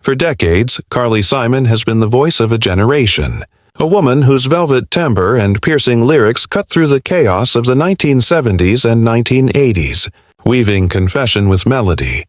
For decades, Carly Simon has been the voice of a generation, a woman whose velvet timbre and piercing lyrics cut through the chaos of the 1970s and 1980s, weaving confession with melody,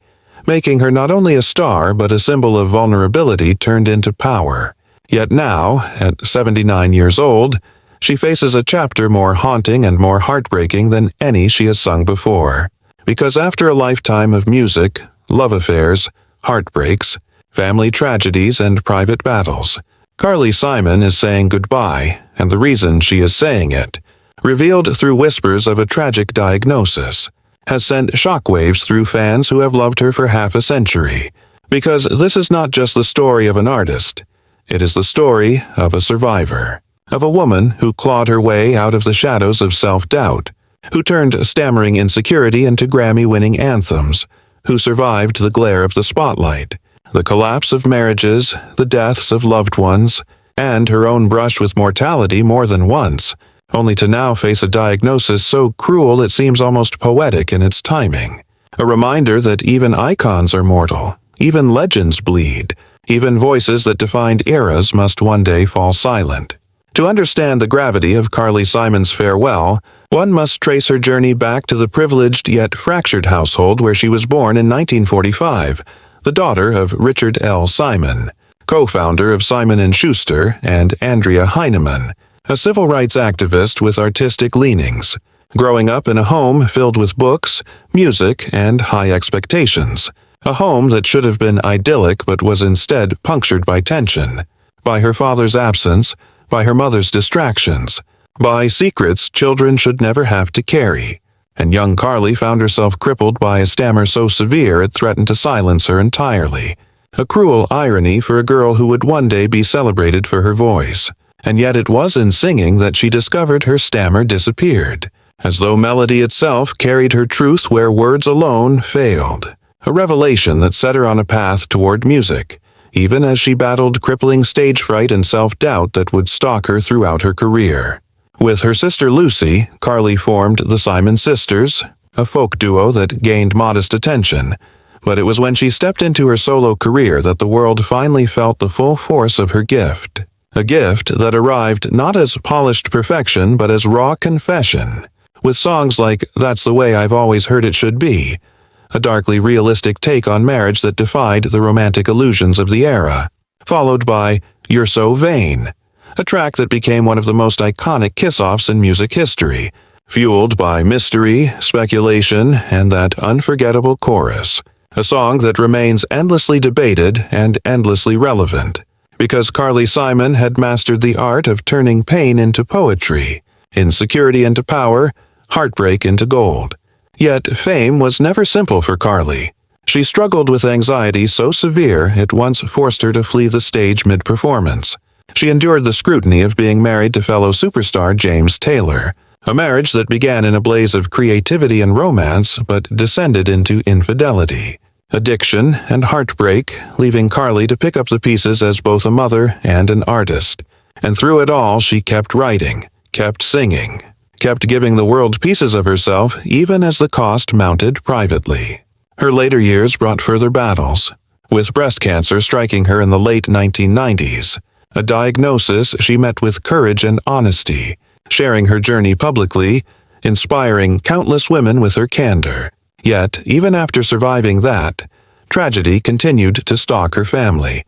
making her not only a star but a symbol of vulnerability turned into power. Yet now, at 79 years old, she faces a chapter more haunting and more heartbreaking than any she has sung before. Because after a lifetime of music, love affairs, heartbreaks, family tragedies, and private battles, Carly Simon is saying goodbye, and the reason she is saying it, revealed through whispers of a tragic diagnosis, has sent shockwaves through fans who have loved her for half a century. Because this is not just the story of an artist, it is the story of a survivor, of a woman who clawed her way out of the shadows of self-doubt, who turned stammering insecurity into Grammy-winning anthems, who survived the glare of the spotlight, the collapse of marriages, the deaths of loved ones, and her own brush with mortality more than once, only to now face a diagnosis so cruel it seems almost poetic in its timing. A reminder that even icons are mortal, even legends bleed, even voices that defined eras must one day fall silent. To understand the gravity of Carly Simon's farewell, one must trace her journey back to the privileged yet fractured household where she was born in 1945, the daughter of Richard L. Simon, co-founder of Simon & Schuster, and Andrea Heinemann, a civil rights activist with artistic leanings, growing up in a home filled with books, music, and high expectations, a home that should have been idyllic but was instead punctured by tension, by her father's absence, by her mother's distractions, by secrets children should never have to carry. And young Carly found herself crippled by a stammer so severe it threatened to silence her entirely. A cruel irony for a girl who would one day be celebrated for her voice. And yet it was in singing that she discovered her stammer disappeared, as though melody itself carried her truth where words alone failed. A revelation that set her on a path toward music, even as she battled crippling stage fright and self-doubt that would stalk her throughout her career. With her sister Lucy, Carly formed the Simon Sisters, a folk duo that gained modest attention, but it was when she stepped into her solo career that the world finally felt the full force of her gift. A gift that arrived not as polished perfection but as raw confession, with songs like That's the Way I've Always Heard It Should Be, a darkly realistic take on marriage that defied the romantic illusions of the era, followed by You're So Vain, a track that became one of the most iconic kiss-offs in music history, fueled by mystery, speculation, and that unforgettable chorus, a song that remains endlessly debated and endlessly relevant, because Carly Simon had mastered the art of turning pain into poetry, insecurity into power, heartbreak into gold. Yet fame was never simple for Carly. She struggled with anxiety so severe it once forced her to flee the stage mid-performance. She endured the scrutiny of being married to fellow superstar James Taylor, a marriage that began in a blaze of creativity and romance but descended into infidelity, addiction, and heartbreak, leaving Carly to pick up the pieces as both a mother and an artist. And through it all, she kept writing, kept singing, kept giving the world pieces of herself even as the cost mounted privately. Her later years brought further battles, with breast cancer striking her in the late 1990s, a diagnosis she met with courage and honesty, sharing her journey publicly, inspiring countless women with her candor. Yet, even after surviving that, tragedy continued to stalk her family.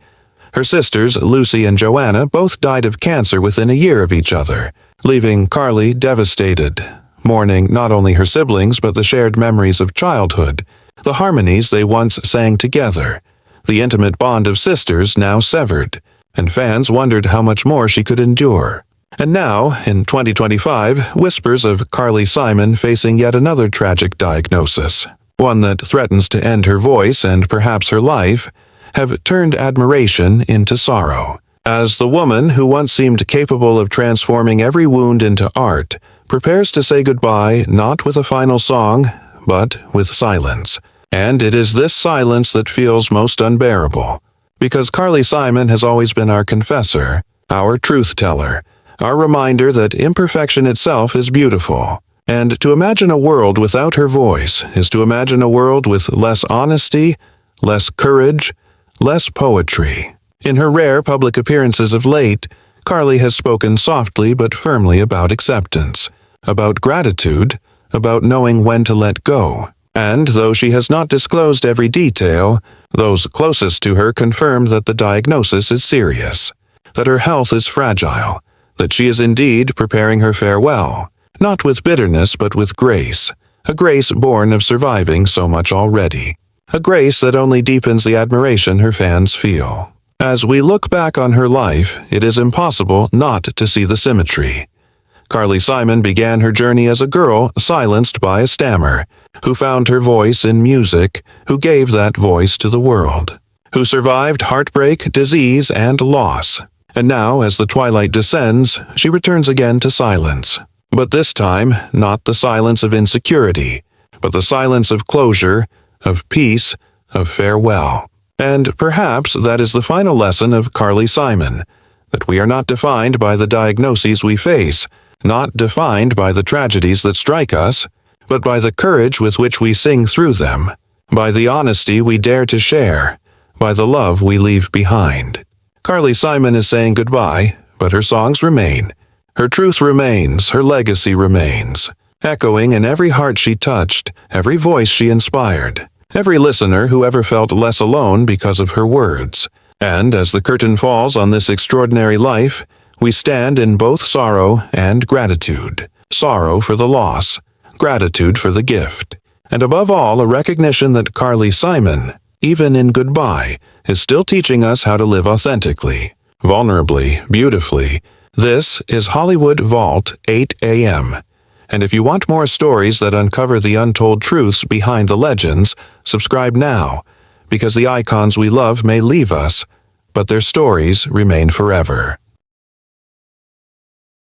Her sisters, Lucy and Joanna, both died of cancer within a year of each other, leaving Carly devastated, mourning not only her siblings but the shared memories of childhood, the harmonies they once sang together, the intimate bond of sisters now severed, and fans wondered how much more she could endure. And now, in 2025, whispers of Carly Simon facing yet another tragic diagnosis, one that threatens to end her voice and perhaps her life, have turned admiration into sorrow. As the woman who once seemed capable of transforming every wound into art prepares to say goodbye not with a final song, but with silence. And it is this silence that feels most unbearable, because Carly Simon has always been our confessor, our truth-teller, our reminder that imperfection itself is beautiful. And to imagine a world without her voice is to imagine a world with less honesty, less courage, less poetry. In her rare public appearances of late, Carly has spoken softly but firmly about acceptance, about gratitude, about knowing when to let go. And though she has not disclosed every detail, those closest to her confirm that the diagnosis is serious, that her health is fragile, that she is indeed preparing her farewell, not with bitterness but with grace, a grace born of surviving so much already, a grace that only deepens the admiration her fans feel. As we look back on her life, it is impossible not to see the symmetry. Carly Simon began her journey as a girl silenced by a stammer, who found her voice in music, who gave that voice to the world, who survived heartbreak, disease, and loss. And now, as the twilight descends, she returns again to silence. But this time, not the silence of insecurity, but the silence of closure, of peace, of farewell. And perhaps that is the final lesson of Carly Simon, that we are not defined by the diagnoses we face, not defined by the tragedies that strike us, but by the courage with which we sing through them, by the honesty we dare to share, by the love we leave behind. Carly Simon is saying goodbye, but her songs remain. Her truth remains, her legacy remains, echoing in every heart she touched, every voice she inspired, every listener who ever felt less alone because of her words. And as the curtain falls on this extraordinary life, we stand in both sorrow and gratitude. Sorrow for the loss, gratitude for the gift, and above all, a recognition that Carly Simon, even in goodbye, is still teaching us how to live authentically, vulnerably, beautifully. This is Hollywood Vault 8 a.m. And if you want more stories that uncover the untold truths behind the legends, subscribe now, because the icons we love may leave us, but their stories remain forever.